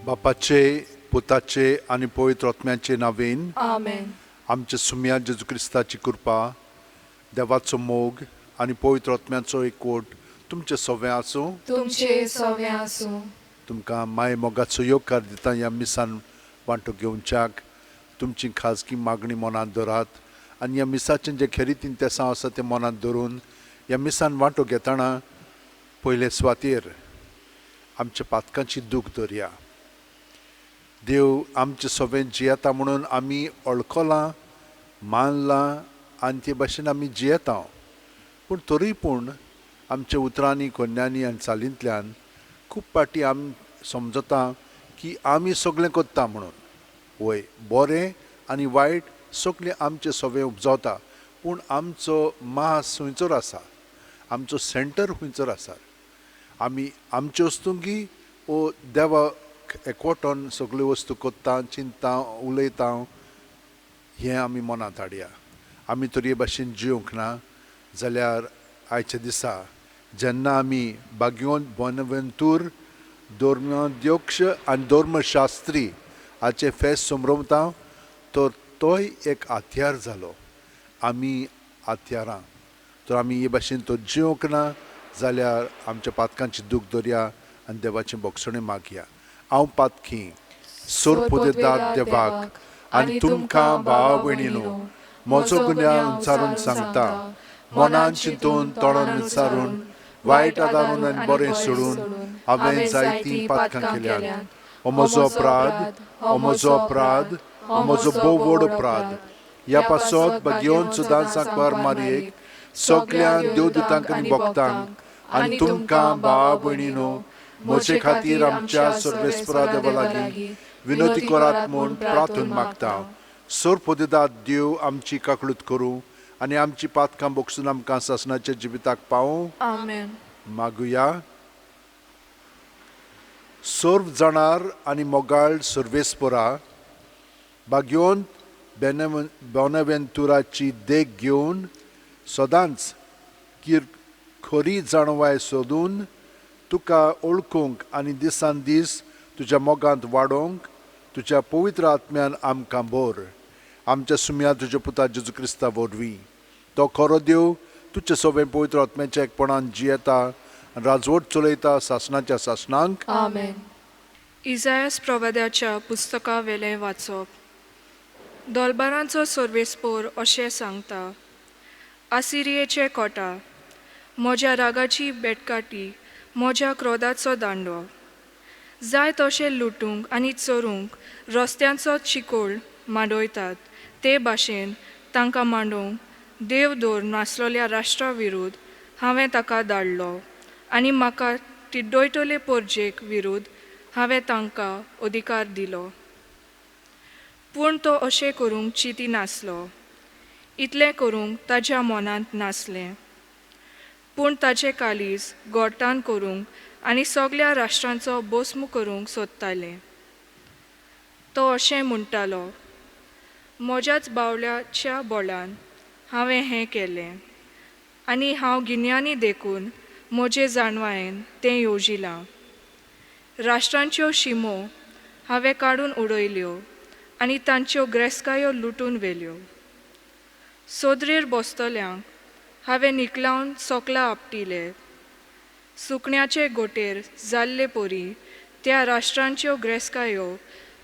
बापाचे, पुताचे आणि पवित्र आत्म्याचे नावेन आमेन. आमच्या सुम्या जेजू क्रिस्ताची कृपा, देवाचो मोग आणि पवित्र आत्म्याचो एकवट तुमचे सगळे आसूं. तुमचे सवे आसूं. तुमकां माय मोगाचो योगकार दिता ह्या मिसान वांटो घेवच्याक. तुमची खाजगी मागणी मनात दवरात आनी ह्या मिसाचें जे खेरीतीन तेसां आसा तें मनात दवरून ह्या मिसान वांटो घेतना पयले सुवातेर आमच्या पातकांची दूख दवरया. देव आमचे सगळे जियेता म्हणून आमी अळखलां, मानलां आनी ते भाशेन आमी जियेता. पूण तरी पूण आमच्या उतरांनी, कोन्यांनी आनी चालींतल्यान खूब पाटी आमी समजता की आमी सगळें करता म्हणून. वय, बरें आनी वायट सगळें आमचे सगळें उपजवता, पूण आमचो मास खंयसर आसा, आमचो सेंटर खंयसर आसा. आमी आमच्यो वस्तूंकी वो देवाक एकवटोन सगळ्यो वस्तू कोत्ता, चिंतता, उलयता, हें आमी मनांत हाडया. आमी तरी हे भाशेन जिवंक ना जाल्यार आयच्या दिसा जेन्ना आमी बागयोन बोनवेंतूर धोर्माध्यक्ष आनी धर्मशास्त्री हाचे फेस्त समरवता, तर तोय एक हात्यार जालो. आमी हात्यारां तर आमी हे भाशेन तो जिवंक ना जाल्यार आमच्या पातकांची दूख दवरया आनी देवाचें बोगसणें मागया. हांव पातकी सोर पुदेदार देवाक आनी तुमकां भावा भयणीनो म्हजो गुन्यांव उंचारून सांगता. मनान चिंतून, तोंडान विचारून, वायट आदारून आनी बरें सोडून हांवें जायतीं पातकां केल्यात. हो म्हजो अपराध, हो म्हजो अपराध, हो म्हजो भोव व्हड अपराध. ह्या पासत बागयोन सुदांसाक वार मारयेक सगळ्या देवदूतांक आनी भक्तांक आनी तुमकां भावा भयणीनो म्हजे खातीर आमच्या सर्वेस्परा देवा लागीं विनोती करात म्हूण प्रार्थून मागता. सोर पोदेदाद देव आमची काकळूत करूं आनी आमची पातकां बोगसून आमकां सासणाच्या जिविताक पावूं. आमेन. मागुया. सर्व जाणार आनी मोगाळ सर्वेस्परा, बागयोन बोनावेंतुराची देख घेवन सदांच खरी जाणवाय सोदून तुका ओळखूंक आनी दिसान दीस तुज्या मोगांत वाडोवंक तुज्या पवित्र आत्म्यान आमकां भर. आमच्या सुम्या तुज्या पुता जेजू क्रिस्ता वरवीं तो खरो देव तुजे सगळे पवित्र आत्म्याच्या एकपणान जियेता आनी राजवट चलयता सासणाच्या सासणांक. आमेन. इजायास प्रवाद्याच्या पुस्तका वेलें वाचप. दोलबारांचो सर्वेस्पोर अशें सांगता. आसिरियेचे कोटा, म्हज्या रागाची बेटकाटी, म्हज्या क्रोधाचो दांडो. जाय तशें लुटूंक आनी चोरूंक रस्त्यांचो चिकोळ मांडयतात, ते भाशेन तांकां मांडूंक देव दवर नासलोल्या राष्ट्रा विरुद्ध हांवें ताका धाडलो आनी म्हाका तिड्डोयतले पोरजेक विरुद्ध हांवें तांकां अधिकार दिलो. पूण तो अशें करूंक चिंती नासलो. इतलें करूंक ताच्या मनांत नासलें. पूण ताचें कालीज गोठान करूंक आनी सगळ्या राष्ट्रांचो बोसमू करूंक सोदतालें. तो अशें म्हणटालो, म्हज्याच बावल्याच्या बोळान हांवें हें केलें आनी हांव गिन्यानी देखून म्हजे जाणवायेन तें येवजिलां. राष्ट्रांच्यो शिमो हांवें काडून उडयल्यो आनी तांच्यो ग्रेस्कायो लुटून व्हेल्यो. सोदरेर बसतल्यांक हांवें निकलावन सोकला आपटिले. सुकण्याचे गोटेर जाल्ले पोरी त्या राष्ट्रांच्यो ग्रेस्कायो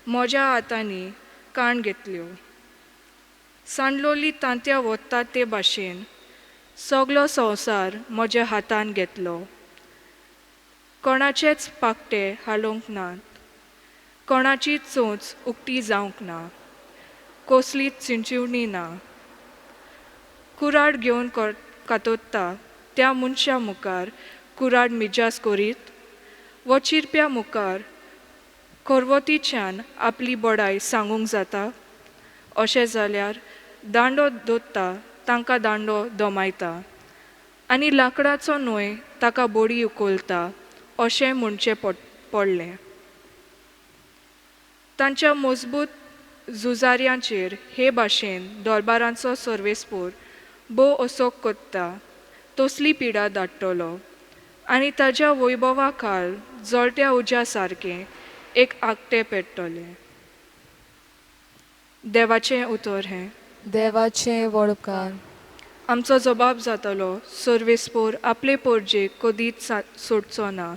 म्हज्या हातांनी काण घेतल्यो. सांडलोली तांत्या वतात ते भाशेन सगलो संवसार म्हज्या हातान घेतलो. कोणाचेच पाकटे हालोवंक नात, कोणाची चोंच उक्ती जावंक ना, कसलीच चिंचिवणी ना. कुराड घेवन कातोत्ता त्या मनशा मुखार कुराड मिजास करीत, वो चिरप्या मुखार खोरवतीच्यान आपली बडाय सांगूंक जाता. अशें जाल्यार दांडो दोत्ता तांकां दांडो दोमायता आनी लांकडाचो न्हंय ताका बडी उखलता अशें म्हणचें पडलें. तांच्या मजबूत झुजाऱ्यांचेर हे भाशेन दोलबारांचो सर्वेस्पोर भोव असोक कोत्ता तसली पिडा धाडटलो आनी ताच्या वैभवा खाल जळट्या उज्या सारकें एक आकटे पेट्टोले. देवाचें उतर हें. देवाचें वळखार. आमचो जबाब जातलो सर्वेस्पोर आपले पोरजेक कदीच सोडचो ना.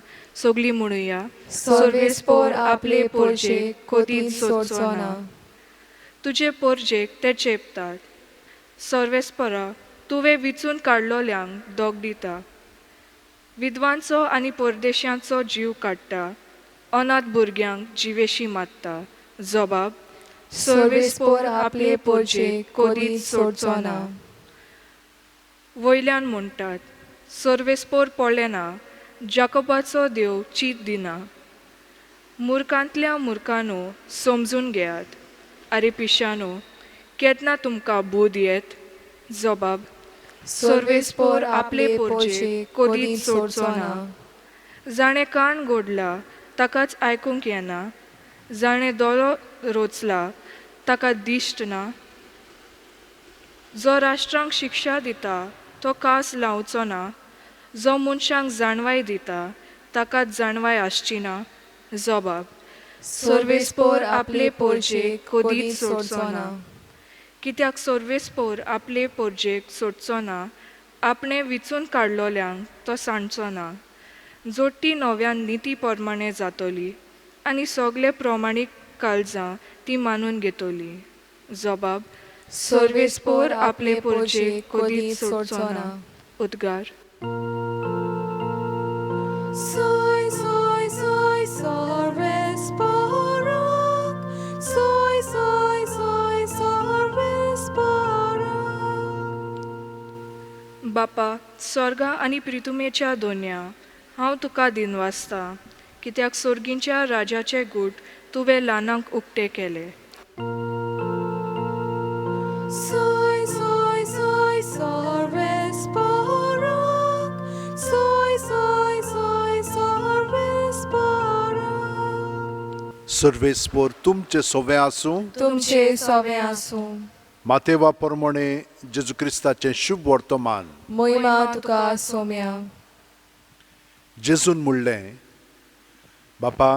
सगळीं म्हणुया. सर्वेस्पोर आपले पोरजेक कदीच सोडचो ना. तुजे पोरजेक ते चेपतात. सर्वेस्परा तुवें विचून काडलोल्यांक दोग दिता. विद्वांचो आनी परदेशांचो जीव काडटा. अनाथ भुरग्यांक जिवेशी मारता. जबाब सर्वेस्पोर आपले पोरजेक कदीच सोडचो ना. वयल्यान म्हणटात सर्वेस्पोर पडलेना जाकोबाचो देव चीत दिना. मुर्खांतल्या मुर्खानो समजून घेयात. आरे पिशानो केन्ना तुमकां बोध येत. जबाब सर्वेस्पोर आपले पोरजेक कदीच सोडचो ना. जाणें कान गोडला ताकाच आयकूंक येना. जाणें दोळो रोचला ताका दिश्ट ना. जो राष्ट्रांक शिक्षा दिता तो कास लावचो ना. जो मनशांक जाणवाय दिता ताकाच जाणवाय आसची ना. जबाब सर्वेस्पोर आपले पोरजेक कदीच सोडचो ना. कित्याक सर्वेस्पोर आपले पोरजेक सोडचो ना. आपणे विचून काडलोल्यांक तो सांडचो ना. जोडटी नव्यान निती प्रमाणे जातली आनी सगळे प्रमाणीक काळजां ती मानून घेतली. जबाब सर्वेस्पोर आपले पोरजेक कदीच सोडचो ना. उद्गार Soy, soy, soy, सर्वेस्पोराक. Soy, soy, soy, सर्वेस्पोराक. बापा स्वर्गा आनी प्रितुमेच्या दोन्या हांव तुका दिनवासता. कित्याक सोर्गींच्या राजाचे गूट तुवें ल्हानांक उक्ते केले. Soy, soy, soy, सर्वेस्पोराक. Soy, soy, soy, सर्वेस्पोराक. सर्वेस्पोर तुमचे सोवे आसूं. तुमचे सोवे आसूं. मातेवा प्रमाणे जेजू क्रिस्ताचें शुभ वर्तमान. मोहिमा तुका सोम्या. जेजून म्हणलें बापा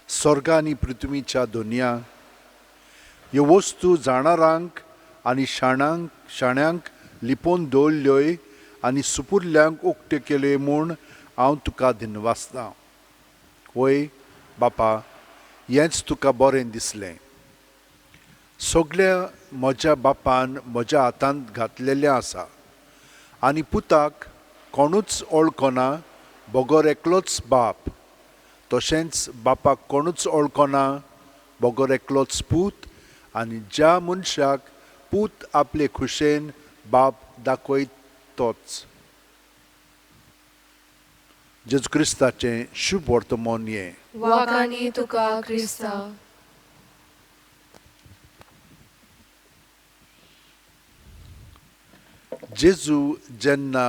स्वर्ग आनी पृथ्वीच्या दोनया ह्यो वस्तू जाणारांक आनी शाण्यांक लिपोवन दवरल्योय आनी सुपुर्ल्यांक उक्त्यो केल्यो म्हूण हांव तुका दिनवासतां. वय बापा हेंच तुका बरें दिसलें. सगळ्या म्हज्या बापान म्हज्या हातांत घातलेलें आसा आनी पुताक कोणूच वळखना बगोर एकलोच बाप. तशेंच बापाक कोणूच वळखना बगोर एकलोच पूत. आनी ज्या मनशाक पूत आपले खुशेन बाप दाखयत तोच. जेजू क्रिस्ताचें शुभ वर्तमान हें. वाकानी तुका क्रिस्ता. जेजू जेन्ना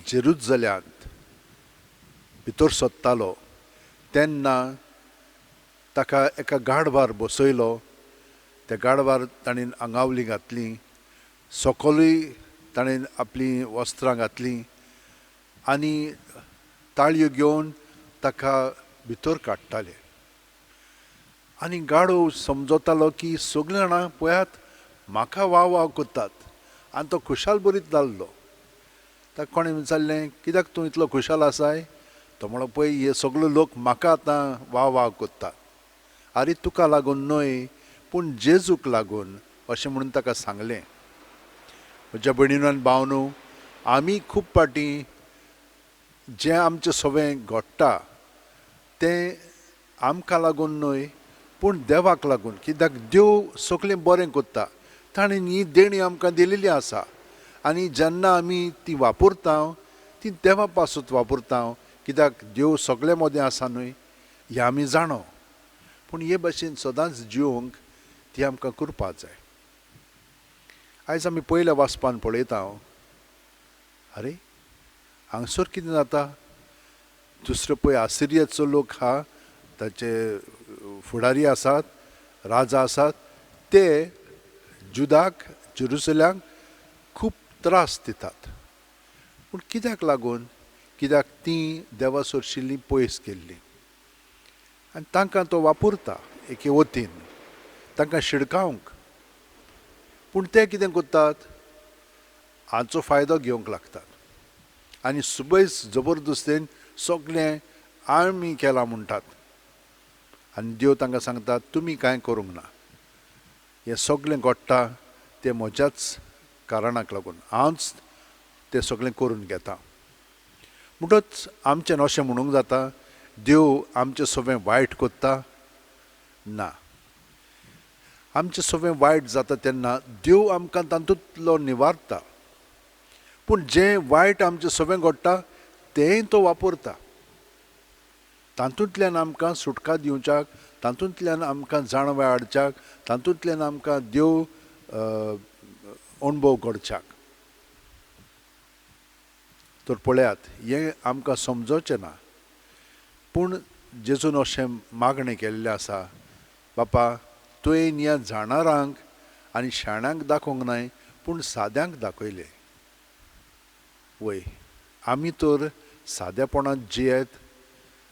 जेरुजल्यांत भितर सोदतालो तेन्ना ताका एका गाडवार बसयलो. त्या गाडवार ताणें आंगावली घातली. सकलूय ताणें आपली वस्त्रां घातलीं आनी ताळयो घेवन ताका भितर काडटाले. आनी गाडव समजतालो की सगळीं जाणां पळयात म्हाका वाव वाव कोत्तात आनी तो खुशाल बरीत जाल्लो. ताका कोणें विचारलें कित्याक तूं इतलो खुशाल आसाय. तो म्हणलो पळय हे सगळे लोक म्हाका आतां वाव वाव कोत्तात. आरे तुका लागून न्हय पूण जेजूक लागून अशें म्हणून ताका सांगलें. म्हज्या भयणीनो आनी भावनो आमी खूब पाटी जें आमचें सवें घडटा तें आमकां लागून न्हय पूण देवाक लागून. कित्याक देव सगळें बरें कोत्ता. ताणें ही देणी आमकां दिलेली आसा आनी जेन्ना आमी ती वापरता ती देवा पासून वापरता. कित्याक देव सगळे मदें आसा न्हय हें आमी जाणो. पूण हे भाशेन सदांच जिवंक ती आमकां करपा जाय. आयज आमी पयल्या वाचपान पळयता अरे हांगसर कितें जाता. दुसरो पळय आसिरियाचो लोक आहा ताचे फुडारी आसात राजा आसात ते जुदाक जेरुसल्यांक खूब त्रास दितात. पूण कित्याक लागून. कित्याक तीं देवा सोरशिल्लीं पयस केल्लीं. आनी तांकां तो वापरता एके वतीन तांकां शिडकावंक. पूण ते कितें करतात, हाचो फायदो घेवंक लागतात आनी सुबैज जबरदस्तीन सगळें आमी केलां म्हणटात. आनी देव तांकां सांगता तुमी कांय करूंक ना, हें सगळें घडटा तें म्हज्याच कारणाक लागून, हांवच तें सगळें करून घेता. म्हणटच आमचें अशें म्हणूंक जाता देव आमचें सगळें वायट कोत्ता, ना. आमचें सगळें वायट जाता तेन्ना देव आमकां तातूंतलो निवारता. पूण जें वायट आमचें सगळें घडटा तेंय तो वापरता. तातूंतल्यान आमकां सुटका दिवच्याक, तातूंतल्यान आमकां जाणवे हाडच्याक, तातूंतल्यान आमकां देव अणभव घडच्याक. तर पळयात, हें आमकां समजोवचें ना. पूण जेजून अशें मागणें केल्लें आसा, बापा तुवें ह्या जाणारांक आनी शाण्यांक दाखोवंक नाय, पूण साद्यांक दाखयलें. वय, आमी तर सादेपणान जियेत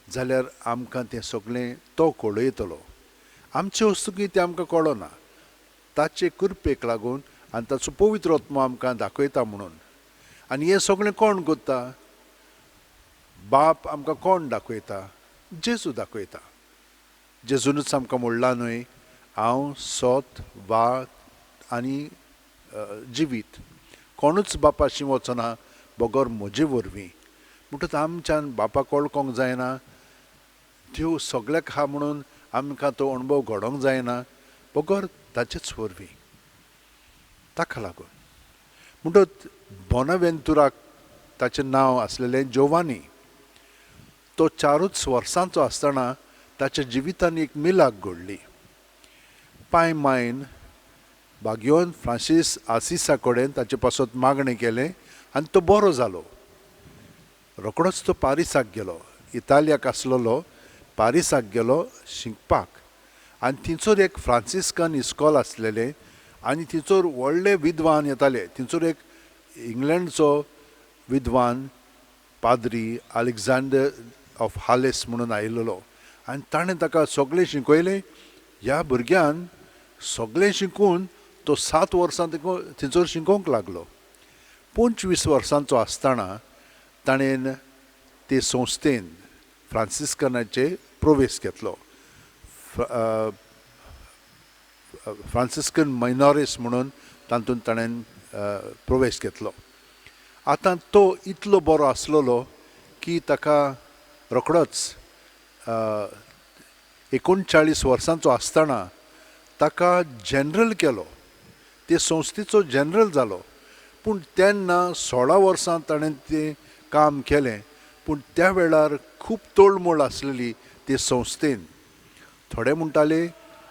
जाल्यार आमकां तें सगळें तो कळयतलो. आमचे वस्तुकीय तें आमकां कळना, ताचे कृपेक लागून आनी ताचो पवित्र आत्मा आमकां दाखयता म्हणून. आनी हें सगळें कोण करता? बाप आमकां कोण दाखयता? जेजू दाखयता. जेजूनच आमकां म्हणलां न्हय, हांव सोत वाट आनी जिवीत, कोणूच बापाशी वचना बगर म्हजे वरवीं. म्हणटच आमच्यान बापाक वळखोंक जायना, देव सगळ्याक आहा म्हणून आमकां तो अणभव घडोवंक जायना बगर ताचेच वरवीं. ताका लागून म्हणटच बोनावेंतुराक ताचें नांव आसलेलें जोवानी. तो 4 वर्सांचो आसतना ताच्या जिवितान एक मिलाक घडली. पांय मायन भाग्योन फ्रांसीस आसिसा कडेन ताचे पासत मागणें केलें आनी तो बरो जालो. रोखडोच तो पारिसाक गेलो, इतालियाक आसलेलो पारिसाक गेलो शिकपाक. आनी थंयसर एक फ्रांसिस्कन इस्कॉल आसलेलें आनी थंयसर व्हडले विद्वान येताले. थंयसर एक इंग्लंडचो विद्वान पाद्री अलेक्झांडर ऑफ हालेस म्हणून आयिल्लो आनी ताणें ताका सगळें शिकयलें. ह्या भुरग्यान सगळें शिकून तो 7 वर्सां थंयसर शिकोवंक लागलो. 25 वर्सांचो आसतना ताणें ते संस्थेन फ्रांसिस्कनाचे प्रवेश घेतलो. फ्रांसिस्कन मायनॉरीस म्हणून तातूंत ताणें प्रवेश घेतलो. आतां तो इतलो बरो आसलेलो की ताका रोखडोच 39 वर्सांचो आसतना ताका जनरल केलो, ते संस्थेचो जनरल जालो. पूण तेन्ना 16 वर्सां ताणें तें काम केलें. पूण त्या वेळार खूब तोळमोळ आसलेली ते संस्थेन. थोडे म्हणटाले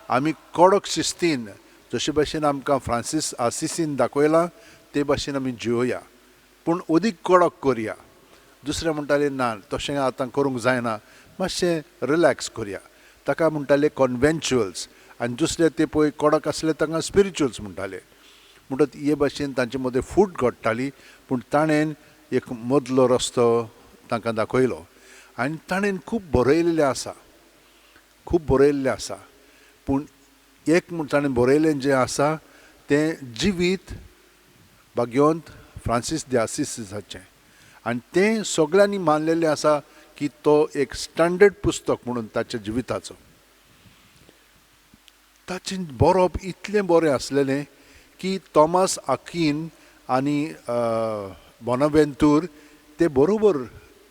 आमी कडक शिस्तीन, जशे भाशेन आमकां फ्रांसीस आसिसीन दाखयलां ते भाशेन आमी जियोया, पूण अदीक कडक करया. दुसरे म्हणटाले ना, तशें आतां करूंक जायना, मातशें रिलॅक्स करया. ताका म्हणटाले कॉन्वेंच्युअल्स आनी दुसरे ते पळय कडक आसले ताका स्पिरिच्युअल्स म्हणटाले. म्हणटत हे भाशेन तांचे मदें फूट घडटाली. पूण ताणें एक मदलो रस्तो तांकां दाखयलो आनी ताणें खूब बरयलेलें आसा, खूब बरयल्लें आसा. पूण एक म्हूण ताणें बरयलें जें आसा तें जिवीत भाग्योंत फ्रांसीस द आसिसीसाचें. आनी तें सगळ्यांनी मानलेलें आसा की तो एक स्टँडर्ड पुस्तक म्हणून ताच्या जिविताचो. ताचें बरोवप इतलें बरें आसलेलें की तॉमास आक्वीन आनी बोनावेंतूर ते बरोबर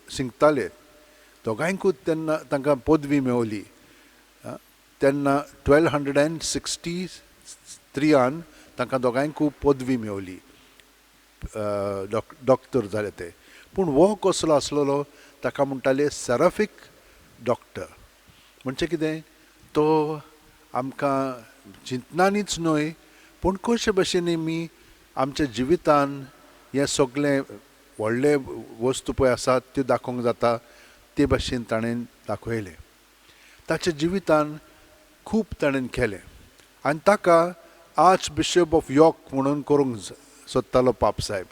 शिकताले. दोगांयकूच तेन्ना तांकां पदवी मेवली. तेन्ना 1263 तांकां दोगांयकूय पदवी मेवली, डॉक्टर जाले ते. पूण हो कसलो आसलेलो, ताका म्हणटाले सेराफीक डॉक्टर. म्हणजे कितें, तो आमकां चिंतनांनीच न्हय पूण कशे भाशेन आमी आमच्या जिवितान हें सगळें व्हडले वस्तू पळय आसात त्यो दाखोवंक जाता ते भाशेन ताणें दाखयलें. ताच्या जिवितान खूब ताणें केलें आनी ताका आर्च बिशप ऑफ यॉर्क म्हणून करूंक सोदतालो पाप साहेब.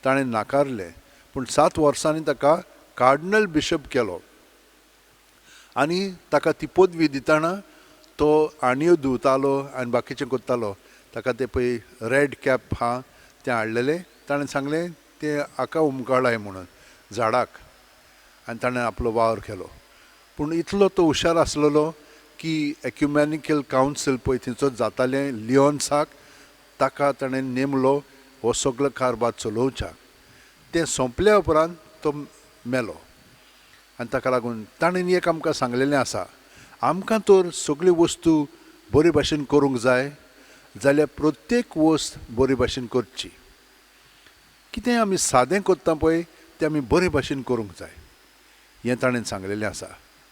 ताणें नाकारलें. पूण 7 वर्सांनी ताका कार्डिनल बिशप केलो आनी ताका ती पदवी दितना तो आणयो धुवतालो आनी बाकीचें करतालो. ताका ते पळय रेड कॅप आहा तें हाडलेलें. ताणें सांगलें तें हाका उमकळाय म्हणून झाडाक, आनी ताणें आपलो वावर केलो. पूण इतलो तो हुशार आसलेलो की एक्युमॅनिकल कावन्सील पळय थंयसर जातालें लिओन्साक, ताका ताणें नेमलो हो सगळो कारबार चलोवच्याक. तें सोंपल्या उपरांत तो मेलो. आनी ताका लागून ताणें एक आमकां सांगलेलें आसा, आमकां तर सगळ्यो वस्तू बरे भाशेन करूंक जाय जाल्यार प्रत्येक वस्त बरे भाशेन करची. कितें आमी सादें करता पळय तें आमी बरे भाशेन करूंक जाय हें ताणें सांगलेलें आसा.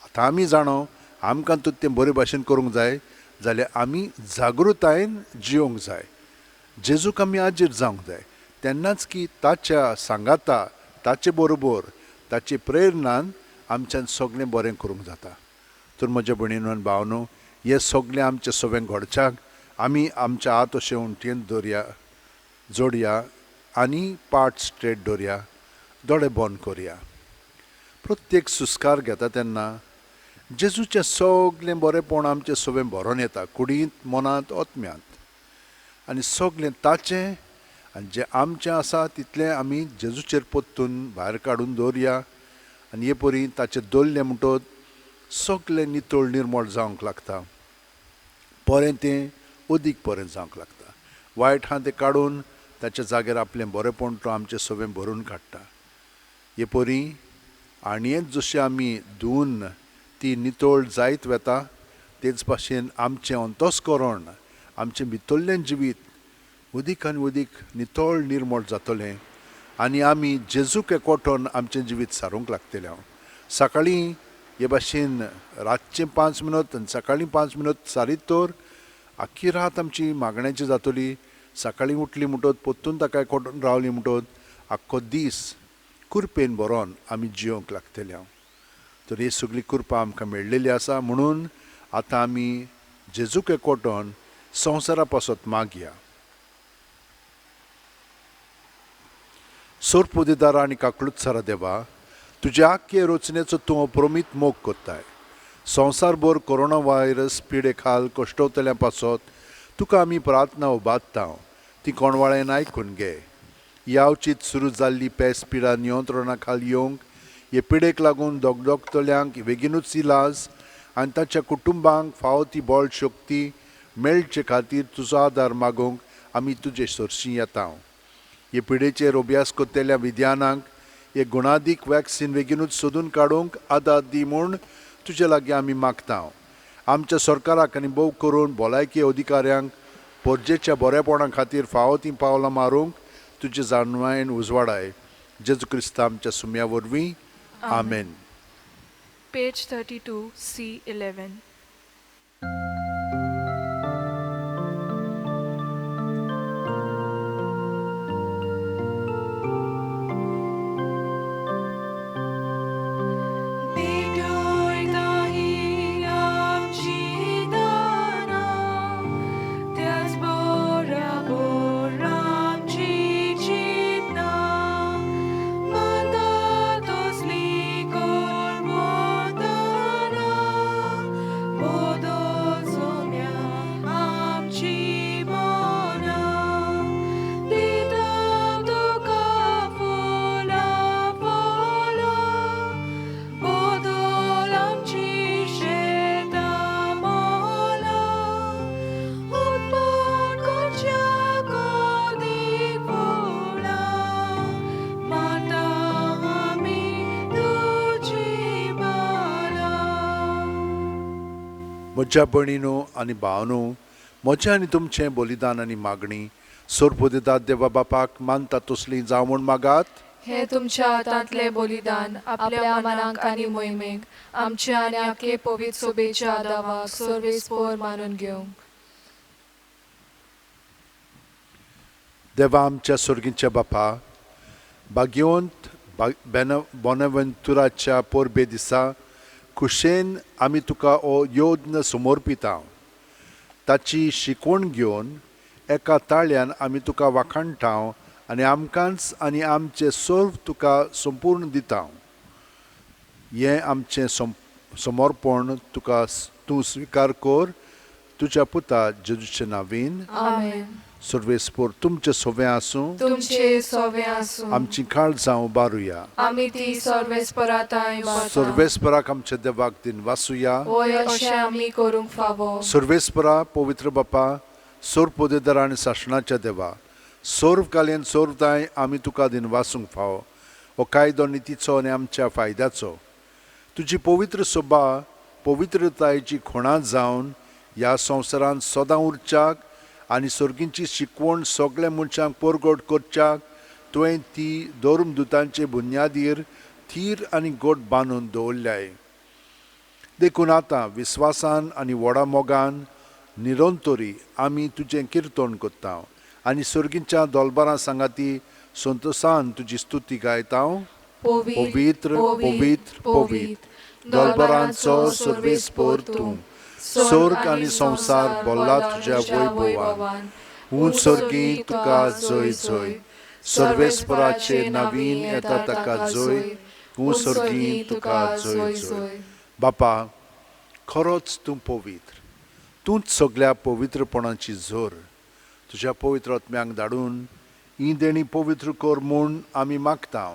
आतां आमी जाणो आमकां तर तें बरे भाशेन करूंक जाय जाल्यार आमी जागृतायेन जियोंक जाय. जेजूक आमी आजीर जावंक जाय. तेन्नाच की ताच्या सांगाता, ताचे बरोबर, ताचे प्रेरणान आमच्यान सगळें बरें करूंक जाता. तर म्हज्या भयणीनो आनी भावनो, हें सगळें आमचें सवें घडच्याक आमी आमच्या हात अशें उंटयेन दवरया, जोडया आनी पाट स्ट्रेट दवरया, दोळे बंद करया. प्रत्येक सुस्कार घेता तेन्ना जेजूचें सगळें बरेंपण आमचें सवें भरोन येता, कुडींत, मनांत, आत्म्यांत. आनी सगळें ताचें आनी जें आमचें आसा तितलें आमी जेजूचेर पोत्तून भायर काडून दवरया. आनी हे परी ताचें दवरलें म्हणटच सगळें नितळ निर्मळ जावंक लागता. बरें तें अदीक बरें जावंक लागता. वायट आहा तें काडून ताच्या जाग्यार आपलें बरेंपण तो आमचें सवें भरून काडटा. हे परी आणयेच जशें आमी धुवन ती नितळ जायत वता, तेच भाशेन आमचें अंतस्करण, आमचें भितरलें जिवीत उदीक आनी उदीक नितळ निर्मळ जातलें आनी आमी जेजूक एकवटोन आमचें जिवीत सारूंक लागतलें. सकाळीं हे भाशेन रातचें 5 मिनट आनी सकाळीं 5 मिनट सारीत तर आख्खी रात आमची मागण्याची जातली. सकाळीं उठली म्हणटच पोत्तून ताका एकवटून रावली म्हणटच आख्खो दीस कुरपेन बरोवन आमी जियोंक लागतले. तर ही सगळी कृपा आमकां मेळिल्ली आसा. म्हणून आतां आमी जेजूक एकवटोन संवसारा पासत मागया. सोरपुदिदारा आनी काकळुत्सारा देवा, तुज्या आख्खे रचनेचो तूं अप्रमीत मोग कोत्ताय. संवसारभर कोरोना व्हायरस पिडे खाल कश्टवतल्या पासत तुका आमी प्रार्थना उबारता. ती कोणवाळेन आयकून घे. यावचीत सुरू जाल्ली पेस पिडा नियंत्रणा खाल येवंक, हे पिडेक लागून दोगदोगतल्यांक बेगीनूच इलाज आनी ताच्या कुटुंबांक फावो ती बळ शक्ती मेळचे खातीर तुजो आदार मागूंक आमी तुजे सरशीं येता. हे पिडेचेर अभ्यास करतल्या विद्यानांक हे गुणादीक वॅक्सीन बेगीनूच सोदून काडूंक आदार दी म्हूण तुजे लागीं आमी मागता. आमच्या सरकाराक आनी भोव करून भलायकी अधिकाऱ्यांक परजेच्या बरेपणा खातीर फावो तीं पावलां मारूंक तुजे जाणवायेन उजवाडाय. जेजू क्रिस्त आमच्या सुम्या वरवीं. आमेन. Page 32, C11. म्हज्या भयणीनो आनी भावनो, म्हजें आनी तुमचें बलिदान आनी मागणी सोरपुदिदार देवा बापाक मानता तसलीं जावं म्हूण मागात. हे तुमच्या हातांतले बलिदान आपल्या मनाक आनी मोहिमेक आमच्या आनी आख्खे पवित्र सोबेच्या आदावाक सर्वेस्पोर मानून घेवंक. देवा आमच्या सर्गीच्या बापा, भाग्यवंत बोनॅव्हेंतुराच्या परबे दिसा खुशेन आमी तुका हो योज्ञ समर्पिता. ताची शिकवण घेवन एका ताळ्यान आमी तुका वाखाणटाव आनी आमकांच आनी आमचे सर्व तुका संपूर्ण दिता. हें आमचें समर्पण तुका तूं स्वीकार कर तुज्या पुता जेजूच्या नांवीन. आमेन. सर्वेस्पोर तुमचे सोवे आसूं. तुमचे सोवे आसूं. आमची काळ जावं बारुया. आमी ती सर्वेस्पराताय वाता. सर्वेस्पराक आमच्या देवाक दिन वासुया. वय अशें आमी करूंक फावो. सर्वेस्परा पवित्र बापा सोर पोदेदार आनी शासनाच्या देवा सोर्व कालेन सोर्वताय आमी तुका दिन वासूंक फावो. हो कायदो नितीचो आनी आमच्या फायद्याचो. तुजी पवित्र सोबा पवित्रतायेची खुणां जावन ह्या संवसारांत सदां उरच्याक आनी सर्गींची शिकवण सगळ्या मनशांक परगट करच्याक तुवें ती धर्मदुतांचे बुन्यादीर थीर आनी गोट बांदून दवरल्याय. देखून आतां विस्वासान आनी व्हडा मोगान निरंतरी आमी तुजें किर्तन करता आनी सर्गींच्या दोलबारां सांगाती संतोशान तुजी स्तुती गायता. पवित्र पवित्र पवित्र दोलबारांचो सर्वेस्पोर तूं. स्वर्ग आनी संवसार भरला तुज्या वैभवान. हूं सर्गी तुका जय जय. सर्वेस्पराचे नवीन येता ताका जय. हूं सर्गी तुका जय जय. बापा खरोच तूं पवित्र. तूंच सगळ्या पवित्रपणाची झोर. तुज्या पवित्र आत्म्यांक धाडून ही देणी पवित्र कर म्हूण आमी मागता.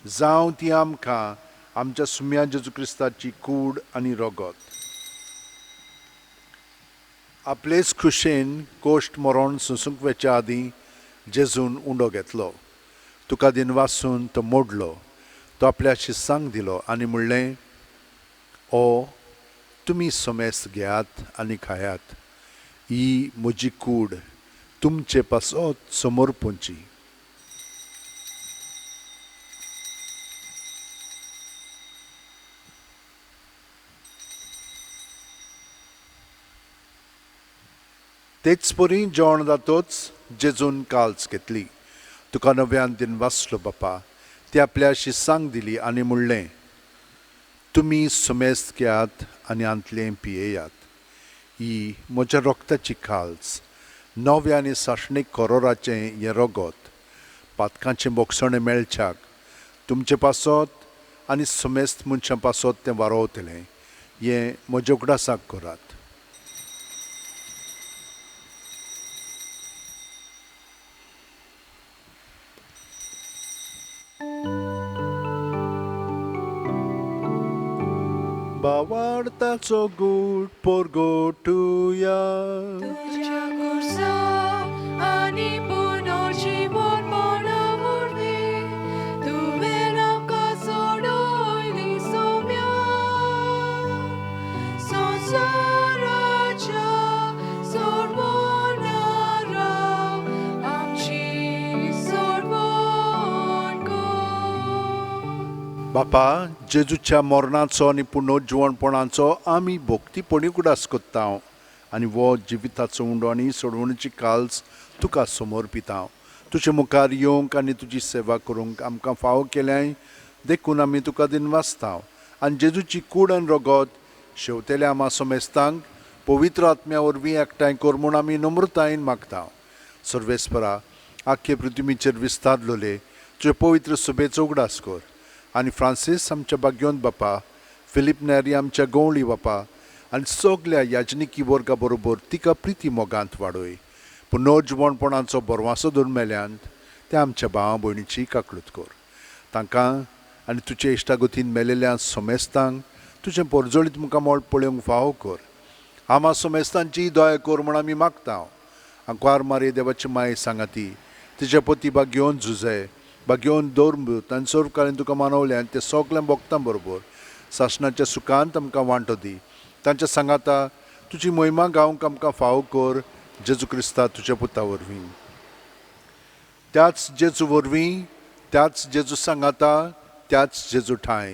जावं ती आमकां आमच्या सुम्या जेजू क्रिस्ताची कूड आनी रगत. आपलेच खुशेन कोश्ट मरण सुसूंक वेच्या आदीं जेजून उंडो घेतलो. तुका दिन वासून तो मोडलो. तो आपल्या शिसांक दिलो आनी म्हणलें, ओ तुमी सोमेस घेयात आनी खायात. ही म्हजी कूड तुमचे पासत समोर पोंची. तेच परी जेवण जातोच जेजून काल्स घेतली. तुका नव्यान दिन वासलो बापा. ती आपल्या शिसांक दिली आनी म्हणलें, तुमी सुमेस्त घेयात आनी आंतलें पियेयात. ही म्हज्या रोगताची काल्स नव्या आनी साशणीक करोराचें हें रगत पातकांचें मोगसणें मेळच्याक तुमचे पासत आनी सुमेस्त मनशां पासत तें वारोवतलें. हें म्हज्या उगडासाक करात. Bawartaco good porgotuya. तुझ्या कुर्सा आणि पुनर्जीवन बनवणे. तुवें आमकां सोडयली सोम्या. संवसाराच्या सर्वनारा आमची सर्वण कर. बापा जेजूच्या मरणाचो आनी पुनर्जीवनपणाचो आमी भोक्तीपणी उगडास कोत्ता आनी वो जिविताचो उंडो आनी सोडवणेची काल्स तुका समर्पिता. तुजे मुखार येवंक आनी तुजी सेवा करूंक आमकां फावो केल्याय देखून आमी तुका दिन वाचता. आनी जेजूची कूड आनी रगत शेवतेल्या आमा सोमेस्तांक पवित्र आत्म्या वरवीं एकठांय कर म्हूण आमी नम्रतायेन मागता. सर्वेस्परा आख्खे पृथ्वीचेर विस्तारलोले तुजे पवित्र सभेचो उगडास कर. आनी फ्रांसीस आमच्या भाग्योंत बापा, फिलीप नेरी आमच्या गवळी बापा आनी सगल्या याजनिकी वर्गा बरोबर तिका प्रिती मोगांत वाडय. पुनर्जीवनपणाचो बरवासो धरून मेल्यांत त्या आमच्या भावा भयणीची काकळूत कर. तांकां आनी तुजे इश्टागतीन मेलेल्या सोमेस्तांक तुजें परजळीत मुखार मोळ पळोवंक फावो कर. आमा सोमेस्तांची दया कर म्हूण आमी मागता. आंकवार मारे देवाची माय सांगाती तिच्या पती भाग्योन झुजे भाग्योन दौरमूत आनी सर्व काळीन तुका मानवल्यान ते सगळ्या भक्तां बरोबर शासनाच्या सुखांत आमकां वांटो दी. तांच्या सांगाता तुजी महिमा गावंक आमकां फावो कर. जेजू क्रिस्ता तुज्या पुता वरवीं. त्याच जेजू वरवीं, त्याच जेजू सांगाता, त्याच जेजू ठाय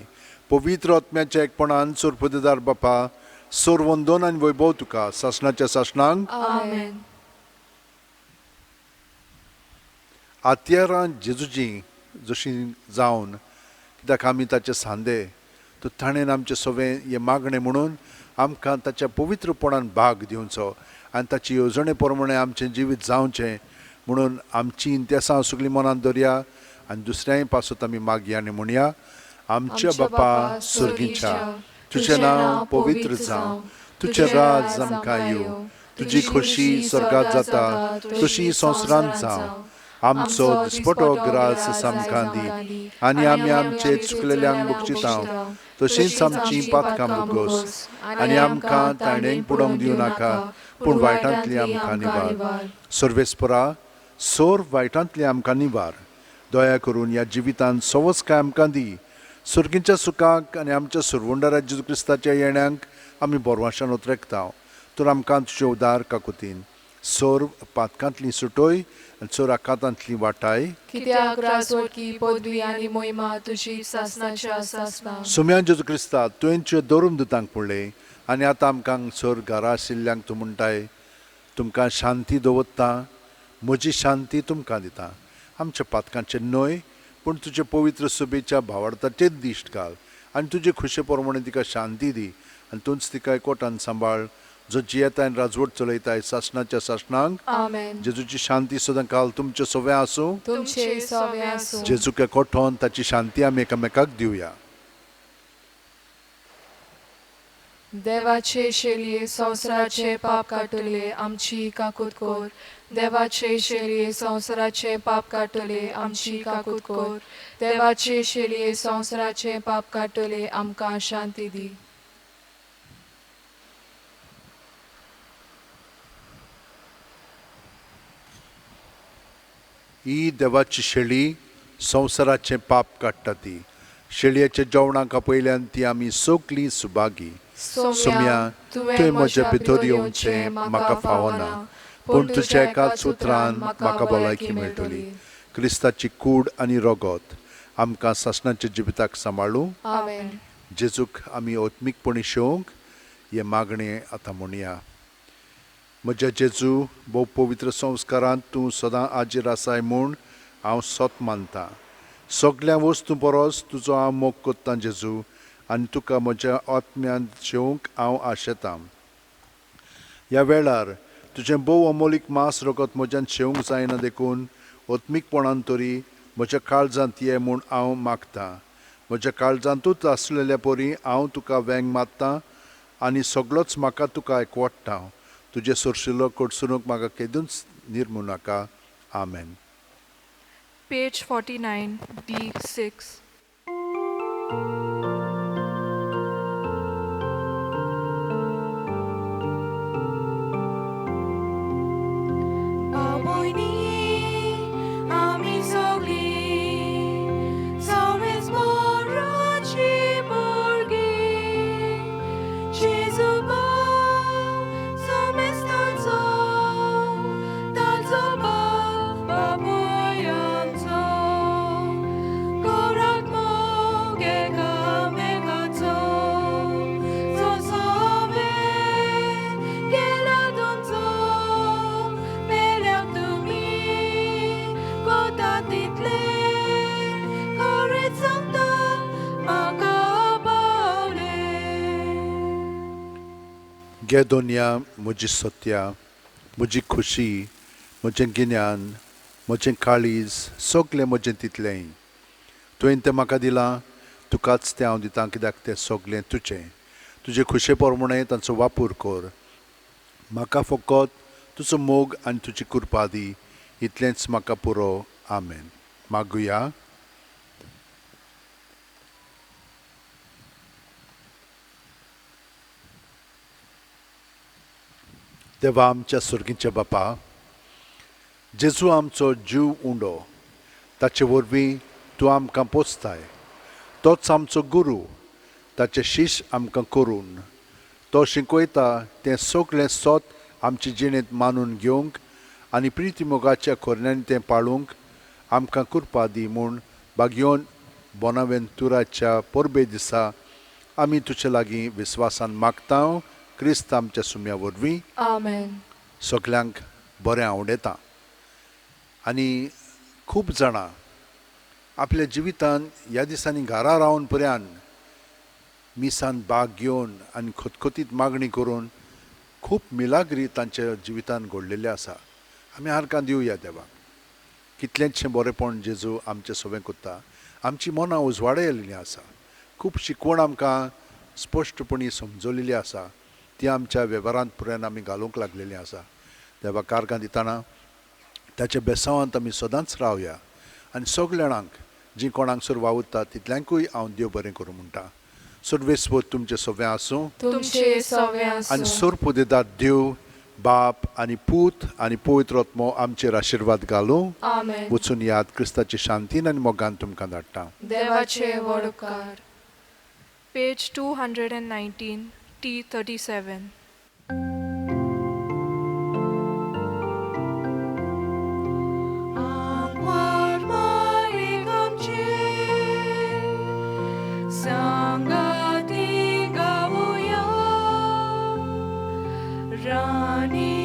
पवित्र आत्म्याच्या एकपणान सोरपदेदार बापा सोरवंदन आनी वैभव तुका शासनाच्या शासनांक. आमेन. आत्यारां जेजूची जशी जावन कित्याक आमी ताचे सांदे तो ताणेन आमचे सवें हें मागणें म्हणून आमकां ताच्या पवित्रपणान भाग दिवचो आनी ताची येवजणे प्रमाणे आमचें जिवीत जावचें म्हणून आमची इंतेसां सगळीं मनांत दवरया आनी दुसऱ्याय पासत आमी मागया आनी म्हणया, आमच्या बापा सुर्गीच्या तुझें नांव पवित्र जावं, तुझें राज आमकां येवं, तुजी खोशी स्वर्गांत जाता तशी संवसारांत जावं. आमचो दिसपटो ग्रास आमकां दी, आनी आमी आमचे चुकलेल्यांक बक्षितांव, तशींच आमची पातकां बुगोस, आनी आमकां ताणें पडोवंक दिवं नाका, पूण वायटांतली आमकां निवार. सर्वेस्परा, सोर वायटांतली आमकां निवार. दया करून ह्या जिवितांत सवस काय आमकां दी. सुर्गीच्या सुखाक आनी आमच्या सुरवंडा जेजू क्रिस्ताच्या येण्याक आमी बोरवाशान उतरेकता. तर आमकां तुजे उदार काकुतीन सोर पातकांतली सुटोय आनी चोर आकांतांतली वाटाय. कित्याक राजवटकी पदवी आनी मोहिमा तुजी सासणाच्या सासना. सुम्या जेजू क्रिस्ता तुवें तुजे दवरून दितांक पडले, आनी आतां आमकां चोर घरा आशिल्ल्यांक तूं म्हणटाय तुमकां शांती दवरता, म्हजी शांती तुमकां दिता. आमच्या पातकांचे न्हय, पूण तुजे पवित्र सुबेच्या भावार्थाचेच दिश्ट घाल, आनी तुजे खुशे प्रमाणे तिका शांती दी, आनी तूंच तिका एकवटान सांबाळ, जो जियेताय राजवट चलयताय सासणाच्या सासणांक. आमेन. जेजूची शांती सदां काल तुमचे सोवे आसूं. तुमचे सवे आसूं. जेजूक एकवटोन ताची शांती आमी एकामेकाक दिवया. देवाचे शेलये संवसाराचे पाप काटले आमची काकूत कोर. देवाचे शेलये संवसाराचे पाप काटले आमची काकूत कोर. देवाचे शेलये संवसाराचे पाप काटले आमकां शांती दी. ही देवाची शेळी संवसाराचे पाप काडटा ती. शेळयेच्या जेवणाक पयल्यान ती आमी सोगली सुभागी. सुम्या, तुवें म्हजे भितर येवचें म्हाका फावना, पूण तुज्या एकाच उतरान म्हाका भलायकी मेळटली. क्रिस्ताची कूड आनी रगत आमकां सासणाच्या जिविताक सांबाळूं. आमेन. जेजूक आमी ओत्मीकपणी शेवंक हे मागणें आतां म्हणया. म्हज्या जेजू, भोव पवित्र संस्कारांत तूं सदां आजीर आसाय म्हूण हांव सोत मानतां. सगळ्या वस्तू परस तुजो हांव मोग कोत्तां जेजू, आनी तुका म्हज्या आत्म्यांत शेवंक हांव आशेतां. ह्या वेळार तुजें भोव अमोलीक मांस रगत म्हज्यान शेवंक जायना देखून ओत्मीकपणान तरी म्हज्या काळजांत ये म्हूण हांव मागतां. म्हज्या काळजांतूच आसलेल्या परी हांव तुका वेंग मारतां, आनी सगळोच म्हाका तुका एकवटटा. तुजे सुरशिल्लो कडसुनूक म्हाका केदूच निर्मू नाका. आमेन. Page 49, D6. घे दोनया म्हजी सत्या, म्हजी खुशी, म्हजें गिन्यान, म्हजें काळीज, सगलें म्हजें तितलें. तुवें तें म्हाका दिलां, तुकाच तें हांव दितां, कित्याक तें सगलें तुजें. तुजे खुशे प्रमाणे तांचो वापर कर. म्हाका फकत तुजो मोग आनी तुजी कृपा दी, इतलेंच म्हाका पुरो. आमेन. मागुया. देवा आमच्या सुर्गीच्या बापा, जेजू आमचो जीव उंडो, ताचे वरवीं तूं आमकां पोसताय. तोच आमचो गुरू, ताचे शिश्य आमकां करून तो शिकयता तें सगलें सोत आमचे जिणेंत मानून घेवंक आनी प्रिती मोगाच्या खोरण्यांनी तें पाळूंक आमकां कृपा दी म्हूण बागयोन बोनावेंतुराच्या परबे दिसा आमी तुजे लागीं विस्वासान मागता. क्रिस्त आमच्या सुम्या वरवीं. आमेन. सगल्यांक बरें आवडेता. आनी खूब जाणां आपल्या जिवितांत ह्या दिसांनी घरा रावन पर्यान मिसान भाग घेवन आनी खतखतीत मागणी करून खूब मिलाग्री तांच्या जिवितांत घडलेले आसा. आमी हारकां दिवया देवाक. कितलेंचशें बरेंपण जेजू आमचें सवें कोत्ता. आमची मनां उजवाडायल्लीं आसा. खूब शिकवण आमकां स्पश्टपणी समजवलेली आसा ती आमच्या वेव्हारांत पुरान आमी घालूंक लागलेलीं आसा. देवा कारकां दितना ताच्या बेसांवांत आमी सदांच रावया आनी सगळ्या जाणांक जीं कोणांगसर वावुरता तितल्यांकूय हांव देव बरें करूं म्हणटा. सर्वेस्व तुमचें सगळें आसूं तुमचे सवे आनी आसूं. सोर दितात देव बाप आनी पूत आनी पवित्र आत्मो आमचेर आशिर्वाद घालूं. आमेन. वचून याद क्रिस्ताची शांतीन आनी मोगान तुमकां धाडटा. देवाचे व्हड उपकार. Page 219 T37. Sangati gavuya Rani